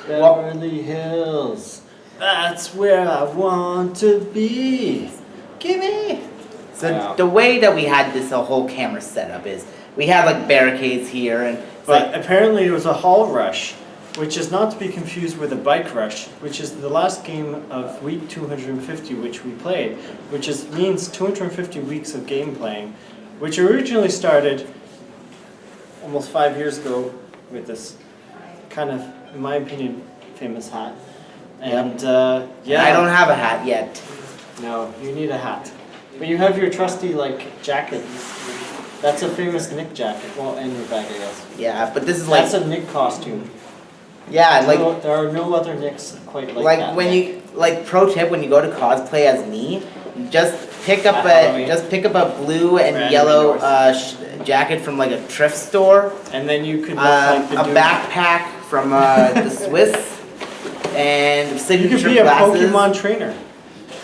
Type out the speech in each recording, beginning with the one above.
Beverly Hills. That's where I want to be. Gimme. So the way that we had this whole camera setup is we had like barricades here and. But apparently it was a hall rush, which is not to be confused with a bike rush, which is the last game of week 250 which we played, which means 250 weeks of game playing, which originally started almost 5 years ago with this kind of, in my opinion, famous hat. And yeah. I don't have a hat yet. No, you need a hat. But you have your trusty like jacket. That's a famous Nick jacket. Well, and your bag, I guess. Yeah, but this is like. That's a Nick costume. Yeah, like. There are no other Nicks quite like that. Like when you, like pro tip, when you go to cosplay as me, just pick up a blue and yellow jacket from like a thrift store. And then you could look like the a backpack from the Swiss, and signature you could be glasses. a Pokemon trainer.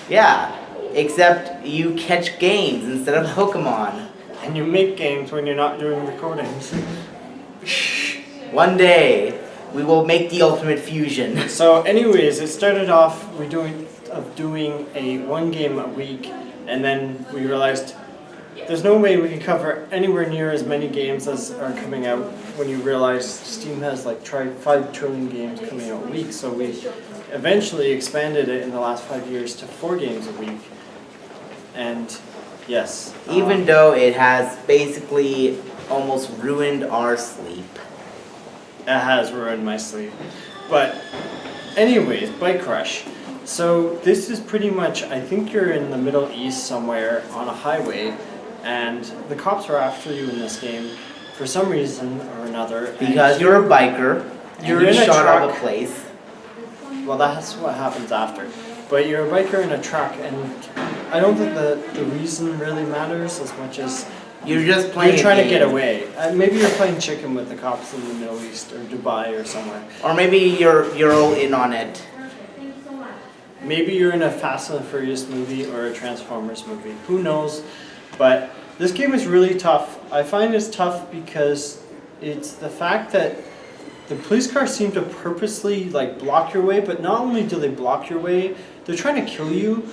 Yeah, except you catch games instead of Pokemon. And you make games when you're not doing recordings. One day, we will make the ultimate fusion. So anyways, it started off doing a one game a week, and then we realized there's no way we can cover anywhere near as many games as are coming out when you realize Steam has like 5 trillion games coming out a week. So we eventually expanded it in the last 5 years to 4 games a week. And yes. Even though it has basically almost ruined our sleep. It has ruined my sleep. But anyways, Bike Rush. So this is pretty much, I think you're in the Middle East somewhere on a highway, and the cops are after you in this game for some reason or another. Because you're a biker, you're in a shot truck. up a place. Well, that's what happens after. But you're a biker in a truck, and I don't think the reason really matters as much as you're just playing. You're trying to get away. Maybe you're playing chicken with the cops in the Middle East or Dubai or somewhere. Or maybe you're all in on it. Maybe you're in a Fast and the Furious movie or a Transformers movie. Who knows? But this game is really tough. I find it's tough because it's the fact that the police cars seem to purposely like block your way, but not only do they block your way, they're trying to kill you.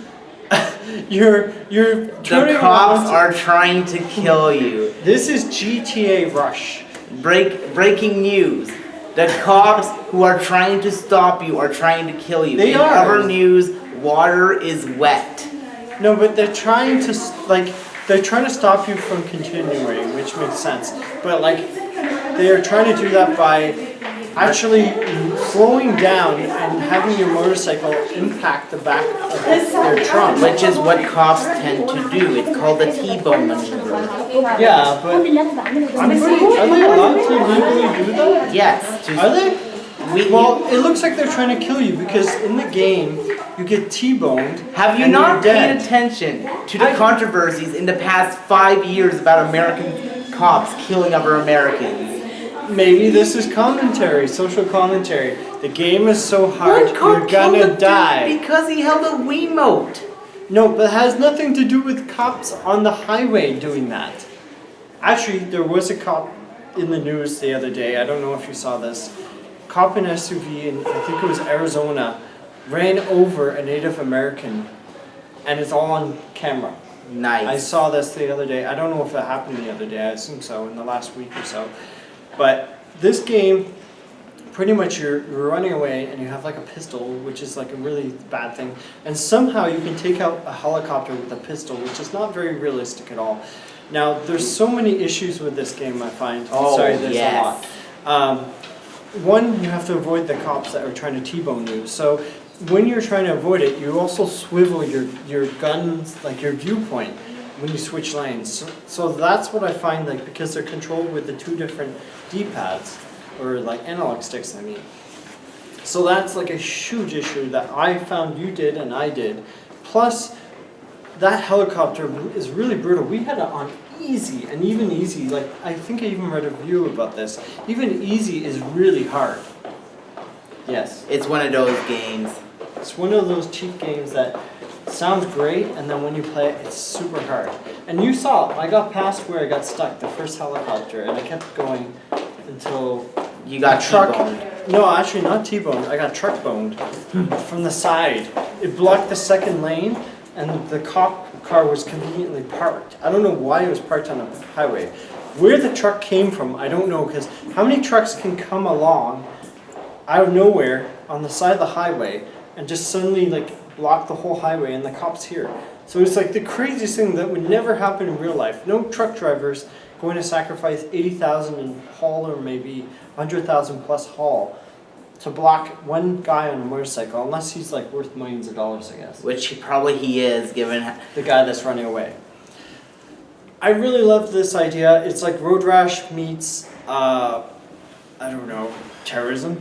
The cops are trying to kill you. This is GTA Rush. Breaking news. The cops who are trying to stop you are trying to kill you. They In are. other news, water is wet. No, but they're trying to stop you from continuing, which makes sense. But like, they are trying to do that by actually slowing down and having your motorcycle impact the back of their trunk. Which is what cops tend to do. It's called the T-bone maneuver. Yeah, but are they allowed to legally do that? Yes. Are they? Well, it looks like they're trying to kill you because in the game you get T-boned. Have you not paid attention to the controversies in the past 5 years about American cops killing other Americans? Maybe this is commentary, social commentary. The game is so hard, you're gonna die. Because he held a Wiimote. No, but it has nothing to do with cops on the highway doing that. Actually, there was a cop in the news the other day. I don't know if you saw this. Cop in SUV in, I think it was Arizona, ran over a Native American, and it's all on camera. Nice. I saw this the other day. I don't know if it happened the other day. I assume so, in the last week or so. But this game, pretty much you're running away and you have like a pistol, which is like a really bad thing. And somehow you can take out a helicopter with a pistol, which is not very realistic at all. Now, there's so many issues with this game, I find. Oh, sorry, there's yes. a lot. One, you have to avoid the cops that are trying to T-bone you. So when you're trying to avoid it, you also swivel your guns, like your viewpoint, when you switch lanes. So that's what I find, like, because they're controlled with the 2 different D-pads, or like analog sticks, I mean. So that's like a huge issue that I found you did and I did. Plus, that helicopter is really brutal. We had it on easy, and even easy, like, I think I even read a review about this. Even easy is really hard. Yes. It's one of those games. It's one of those cheap games that sounds great, and then when you play it, it's super hard. And you saw, I got past where I got stuck, the first helicopter, and I kept going until you got truck. T-boned. No, actually not T-boned. I got truck boned from the side. It blocked the second lane, and the cop car was conveniently parked. I don't know why it was parked on a highway. Where the truck came from, I don't know, because how many trucks can come along out of nowhere on the side of the highway and just suddenly like block the whole highway and the cops here? So it's like the craziest thing that would never happen in real life. No truck drivers going to sacrifice 80,000 in haul or maybe 100,000 plus haul to block one guy on a motorcycle, unless he's like worth millions of dollars, I guess. Which he is, given the guy that's running away. I really love this idea. It's like Road Rash meets, I don't know, terrorism.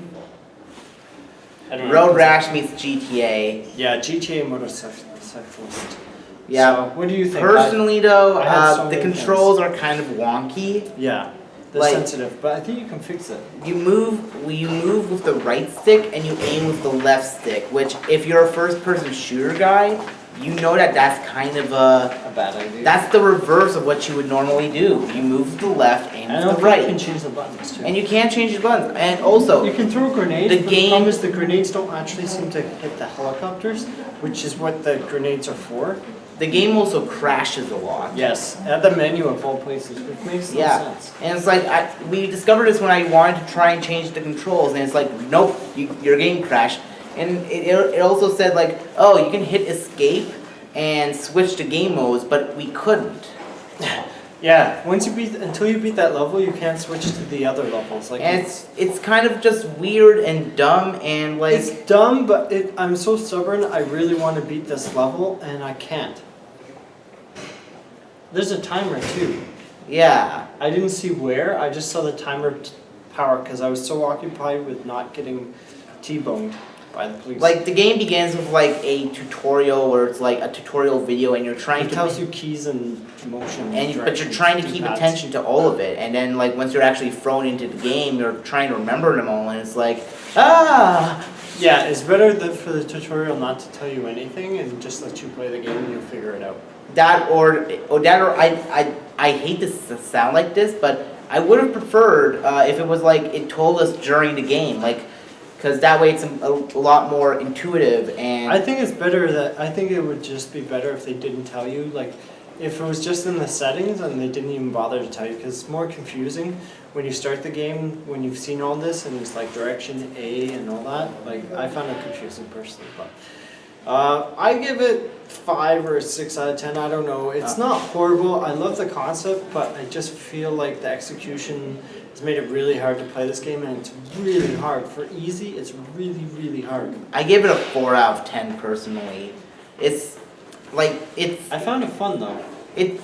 Road Rash meets GTA. Yeah, GTA motorcyclist. Yeah. So, what do you think? Personally, though, the controls things. are kind of wonky. Yeah, they're like, sensitive, but I think you can fix it. You move with the right stick and you aim with the left stick. Which, if you're a first-person shooter guy, you know that that's kind of a bad idea. That's the reverse of what you would normally do. You move with the left, aim with the right. You can change the buttons too. And you can change the buttons. And also, you can throw grenades. The problem is the grenades don't actually seem to hit the helicopters, which is what the grenades are for. The game also crashes a lot. Yes, at the menu of all places, which makes no sense. And it's like, we discovered this when I wanted to try and change the controls, and it's like, nope, your game crashed. And it also said like, oh, you can hit escape and switch to game modes, but we couldn't. Yeah, until you beat that level, you can't switch to the other levels. Like, and it's kind of just weird and dumb and like. It's dumb, but I'm so stubborn. I really want to beat this level, and I can't. There's a timer too. Yeah. I didn't see where. I just saw the timer power because I was so occupied with not getting T-boned by the police. Like the game begins with like a tutorial where it's like a tutorial video, and you're trying to. It tells you keys and motion. But you're trying to keep attention to all of it, and then like once you're actually thrown into the game, you're trying to remember them all, and it's like, ah. Yeah, it's better for the tutorial not to tell you anything and just let you play the game and you'll figure it out. That or I hate to sound like this, but I would have preferred if it was like it told us during the game, like, because that way it's a lot more intuitive. And I think it's better I think it would just be better if they didn't tell you, like if it was just in the settings and they didn't even bother to tell you, because it's more confusing when you start the game, when you've seen all this and it's like direction A and all that. Like, I found it confusing personally, but I give it 5 or 6 out of 10. I don't know. It's not horrible. I love the concept, but I just feel like the execution has made it really hard to play this game, and it's really hard. For easy, it's really, really hard. I give it a 4 out of 10 personally. It's like I found it fun though. It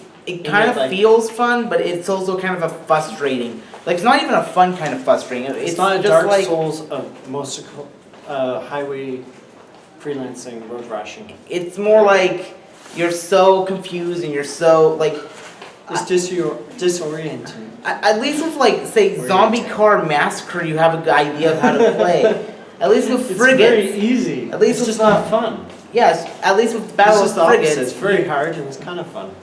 kind of feels fun, but it's also kind of a frustrating. Like, it's not even a fun kind of frustrating. It's not a just Dark like, Souls of most highway freelancing, road rashing. It's more like you're so confused and you're so like. It's disorienting. At least with like say Zombie Car Massacre, you have a good idea of how to play. At least with Frigates, it's very easy. At least it's just not fun. Yes, at least with Battle of Frigates, it's very hard and it's kind of fun.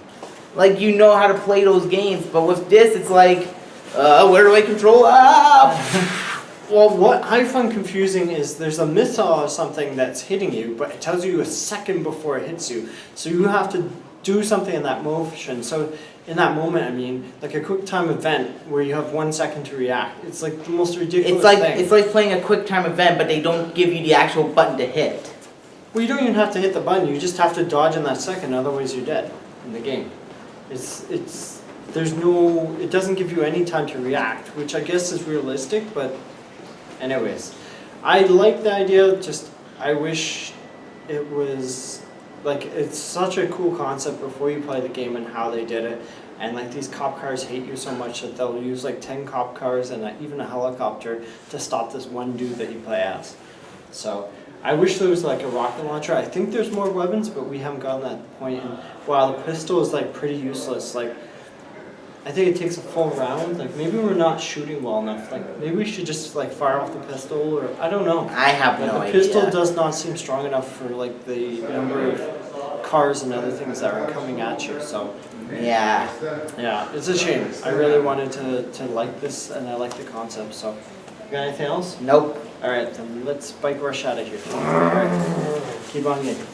Like, you know how to play those games, but with this, it's like, where do I control? Well, what I find confusing is there's a missile or something that's hitting you, but it tells you a second before it hits you. So you have to do something in that motion. So in that moment, I mean, like a quick time event where you have 1 second to react. It's like the most ridiculous thing. It's like playing a quick time event, but they don't give you the actual button to hit. Well, you don't even have to hit the button. You just have to dodge in that second, otherwise you're dead in the game. It doesn't give you any time to react, which I guess is realistic, but anyways. I like the idea, just I wish it was, like, it's such a cool concept before you play the game and how they did it. And like these cop cars hate you so much that they'll use like 10 cop cars and even a helicopter to stop this one dude that you play as. So I wish there was like a rocket launcher. I think there's more weapons, but we haven't gotten that point. And while the pistol is like pretty useless, like I think it takes a full round. Like maybe we're not shooting well enough. Like maybe we should just like fire off the pistol, or I don't know. I have no idea. The pistol does not seem strong enough for like the number of cars and other things that are coming at you. So yeah, it's a shame. I really wanted to like this, and I like the concept. So You got anything else? Nope. Alright, then let's bike rush out of here. Alright, keep on getting.